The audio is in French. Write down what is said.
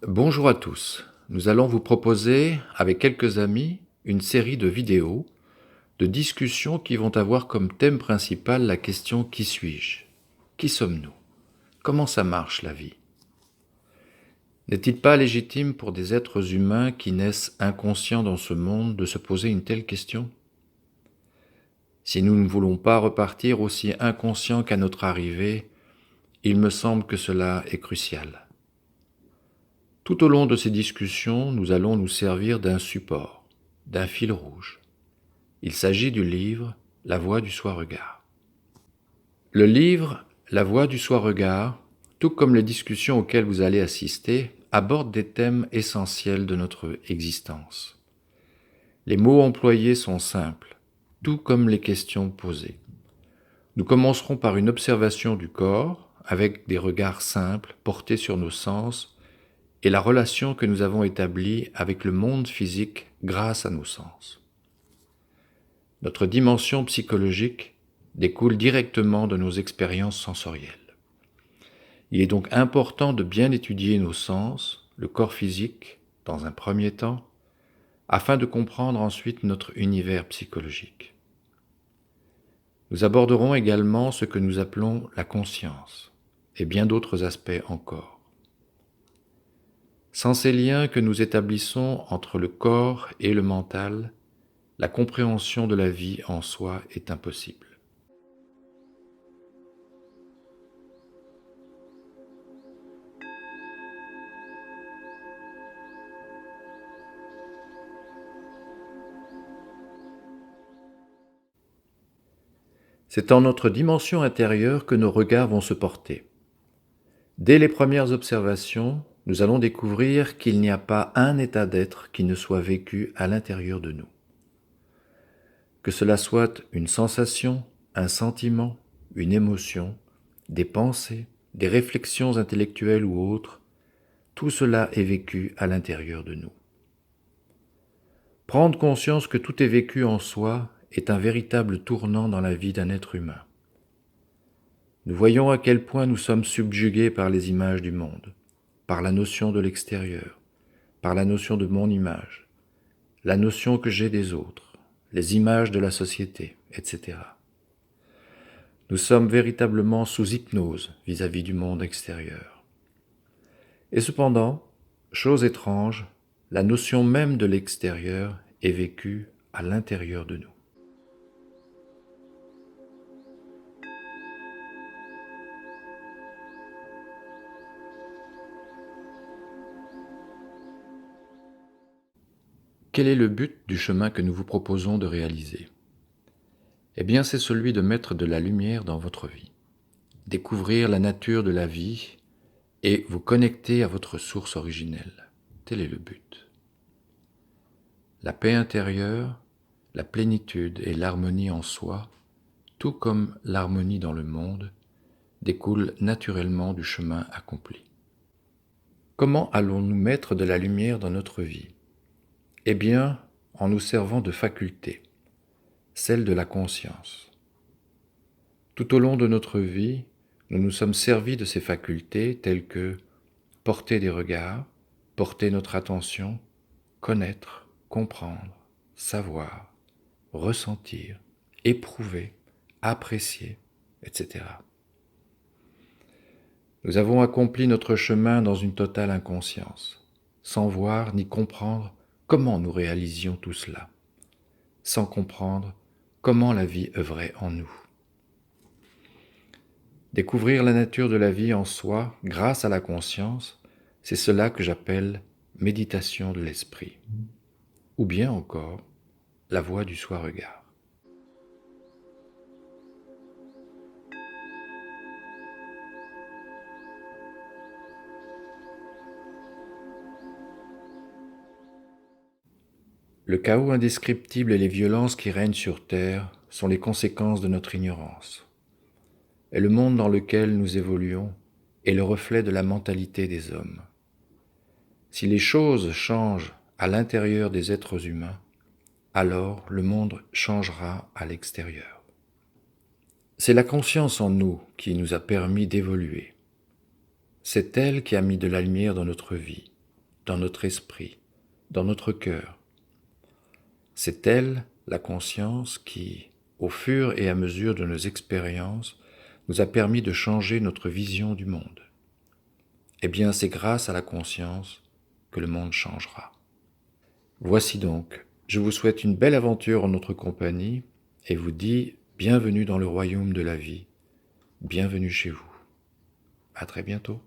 Bonjour à tous. Nous allons vous proposer, avec quelques amis, une série de vidéos, de discussions qui vont avoir comme thème principal la question qui suis-je? Qui sommes-nous? Comment ça marche la vie? N'est-il pas légitime pour des êtres humains qui naissent inconscients dans ce monde de se poser une telle question? Si nous ne voulons pas repartir aussi inconscients qu'à notre arrivée, il me semble que cela est crucial. Tout au long de ces discussions, nous allons nous servir d'un support, d'un fil rouge. Il s'agit du livre La Voix du Soi-Regard. Le livre La Voix du Soi-Regard, tout comme les discussions auxquelles vous allez assister, aborde des thèmes essentiels de notre existence. Les mots employés sont simples, tout comme les questions posées. Nous commencerons par une observation du corps, avec des regards simples portés sur nos sens et la relation que nous avons établie avec le monde physique grâce à nos sens. Notre dimension psychologique découle directement de nos expériences sensorielles. Il est donc important de bien étudier nos sens, le corps physique, dans un premier temps, afin de comprendre ensuite notre univers psychologique. Nous aborderons également ce que nous appelons la conscience, et bien d'autres aspects encore. Sans ces liens que nous établissons entre le corps et le mental, la compréhension de la vie en soi est impossible. C'est en notre dimension intérieure que nos regards vont se porter. Dès les premières observations, nous allons découvrir qu'il n'y a pas un état d'être qui ne soit vécu à l'intérieur de nous. Que cela soit une sensation, un sentiment, une émotion, des pensées, des réflexions intellectuelles ou autres, tout cela est vécu à l'intérieur de nous. Prendre conscience que tout est vécu en soi est un véritable tournant dans la vie d'un être humain. Nous voyons à quel point nous sommes subjugués par les images du monde, par la notion de l'extérieur, par la notion de mon image, la notion que j'ai des autres, les images de la société, etc. Nous sommes véritablement sous hypnose vis-à-vis du monde extérieur. Et cependant, chose étrange, la notion même de l'extérieur est vécue à l'intérieur de nous. Quel est le but du chemin que nous vous proposons de réaliser? Eh bien, c'est celui de mettre de la lumière dans votre vie, découvrir la nature de la vie et vous connecter à votre source originelle. Tel est le but. La paix intérieure, la plénitude et l'harmonie en soi, tout comme l'harmonie dans le monde, découlent naturellement du chemin accompli. Comment allons-nous mettre de la lumière dans notre vie? Eh bien, en nous servant de facultés, celle de la conscience. Tout au long de notre vie, nous nous sommes servis de ces facultés telles que porter des regards, porter notre attention, connaître, comprendre, savoir, ressentir, éprouver, apprécier, etc. Nous avons accompli notre chemin dans une totale inconscience, sans voir ni comprendre comment nous réalisions tout cela, sans comprendre comment la vie œuvrait en nous. Découvrir la nature de la vie en soi grâce à la conscience, c'est cela que j'appelle méditation de l'esprit, ou bien encore la voix du soi-regard. Le chaos indescriptible et les violences qui règnent sur Terre sont les conséquences de notre ignorance. Et le monde dans lequel nous évoluons est le reflet de la mentalité des hommes. Si les choses changent à l'intérieur des êtres humains, alors le monde changera à l'extérieur. C'est la conscience en nous qui nous a permis d'évoluer. C'est elle qui a mis de la lumière dans notre vie, dans notre esprit, dans notre cœur. C'est elle, la conscience, qui, au fur et à mesure de nos expériences, nous a permis de changer notre vision du monde. Eh bien, c'est grâce à la conscience que le monde changera. Voici donc, je vous souhaite une belle aventure en notre compagnie et vous dis bienvenue dans le royaume de la vie, bienvenue chez vous. À très bientôt.